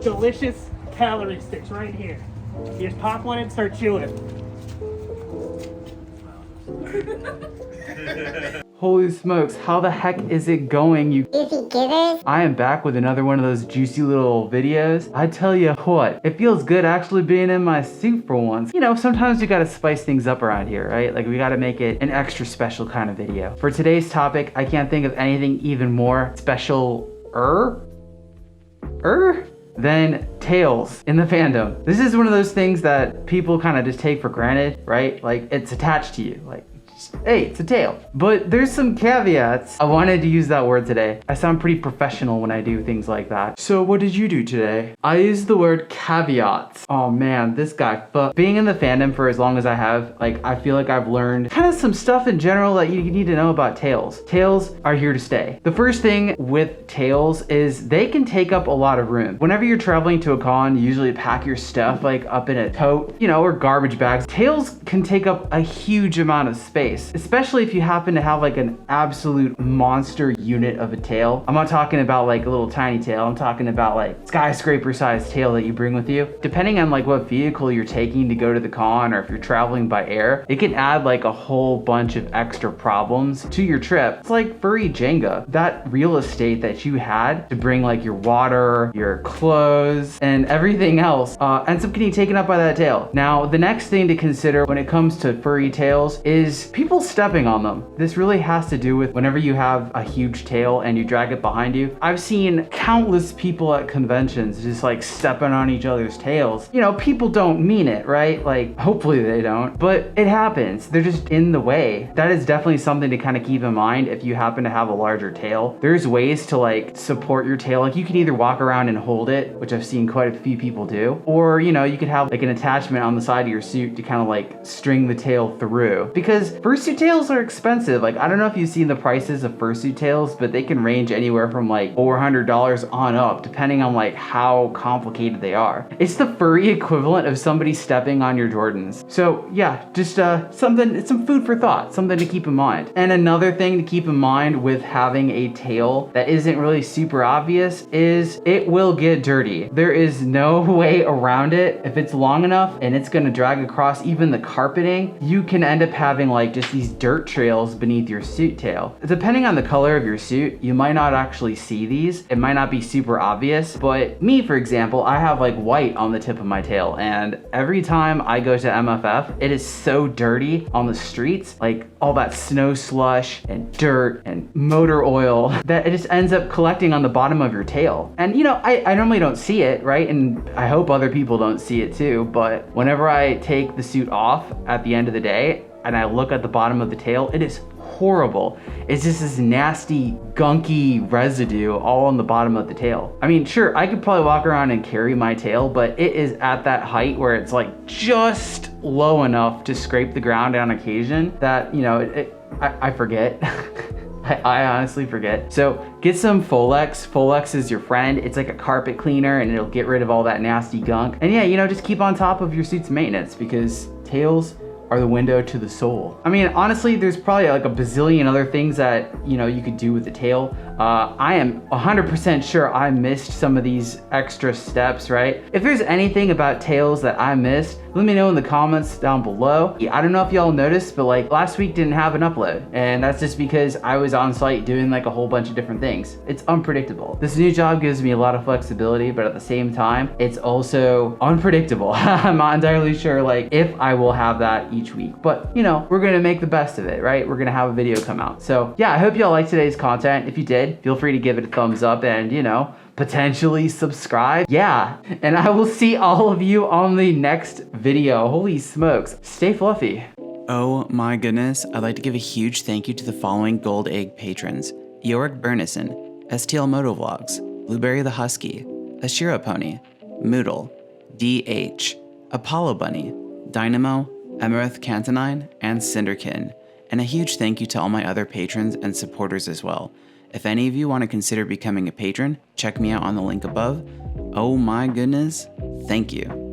Delicious calorie sticks right here. You just pop one and start chewing. Holy smokes, how the heck is it going, you Juicy gibbers? I am back with another one of those juicy little videos. I tell you what, it feels good actually being in my suit for once. You know, sometimes you gotta spice things up around here, right? Like we gotta make it an extra special kind of video. For today's topic, I can't think of anything even more special-er than tails in the fandom. This is one of those things that people kind of just take for granted, right? Like it's attached to you, like, hey, it's a tail. But there's some caveats. I wanted to use that word today. I sound pretty professional when I do things like that. So what did you do today? I used the word caveats. Oh man, this guy. But being in the fandom for as long as I have, like, I feel like I've learned kind of some stuff in general that you need to know about tails. Tails are here to stay. The first thing with tails is they can take up a lot of room. Whenever you're traveling to a con, you usually pack your stuff like up in a tote, you know, or garbage bags. Tails can take up a huge amount of space, especially if you happen to have like an absolute monster unit of a tail. I'm not talking about like a little tiny tail. I'm talking about like skyscraper sized tail that you bring with you. Depending on like what vehicle you're taking to go to the con, or if you're traveling by air, it can add like a whole bunch of extra problems to your trip. It's like furry Jenga. That real estate that you had to bring like your water, your clothes, and everything else ends up getting taken up by that tail. Now, the next thing to consider when it comes to furry tails is people stepping on them. This really has to do with whenever you have a huge tail and you drag it behind you. I've seen countless people at conventions just like stepping on each other's tails. You know, people don't mean it, right? Like, hopefully they don't, but it happens. They're just in the way. That is definitely something to kind of keep in mind if you happen to have a larger tail. There's ways to like support your tail. Like you can either walk around and hold it, which I've seen quite a few people do, or you know, you could have like an attachment on the side of your suit to kind of like string the tail through. Because fursuit tails are expensive. Like, I don't know if you've seen the prices of fursuit tails, but they can range anywhere from like $400 on up, depending on like how complicated they are. It's the furry equivalent of somebody stepping on your Jordans. So yeah, just some food for thought, something to keep in mind. And another thing to keep in mind with having a tail that isn't really super obvious is it will get dirty. There is no way around it. If it's long enough and it's gonna drag across even the carpeting, you can end up having like just these dirt trails beneath your suit tail. Depending on the color of your suit, you might not actually see these. It might not be super obvious, but me, for example, I have like white on the tip of my tail, and every time I go to MFF, it is so dirty on the streets, like all that snow slush and dirt and motor oil, that it just ends up collecting on the bottom of your tail. And you know, I normally don't see it, right? And I hope other people don't see it too, but whenever I take the suit off at the end of the day, and I look at the bottom of the tail, it is horrible. It's just this nasty, gunky residue all on the bottom of the tail. I mean, sure, I could probably walk around and carry my tail, but it is at that height where it's like just low enough to scrape the ground on occasion that, you know, I forget. I honestly forget. So get some Folex. Folex is your friend. It's like a carpet cleaner and it'll get rid of all that nasty gunk. And yeah, you know, just keep on top of your suit's maintenance because tails are the window to the soul. I mean, honestly, there's probably like a bazillion other things that, you know, you could do with the tail. I am 100% sure I missed some of these extra steps, right? If there's anything about tails that I missed, let me know in the comments down below. I don't know if y'all noticed, but like last week didn't have an upload. And that's just because I was on site doing like a whole bunch of different things. It's unpredictable. This new job gives me a lot of flexibility, but at the same time, it's also unpredictable. I'm not entirely sure like if I will have that each week, but you know, we're gonna make the best of it, right? We're gonna have a video come out. So yeah, I hope y'all liked today's content. If you did, feel free to give it a thumbs up and, you know, potentially subscribe. Yeah, and I will see all of you on the next video. Holy smokes, stay fluffy. Oh my goodness, I'd like to give a huge thank you to the following Gold Egg patrons: Yorick Burnison, STL Motovlogs, Blueberry the Husky, Ashira Pony, Moodle, DH, Apollo Bunny, Dynamo, Emerith Cantonine, and Cinderkin. And a huge thank you to all my other patrons and supporters as well. If any of you want to consider becoming a patron, check me out on the link above. Oh my goodness, thank you.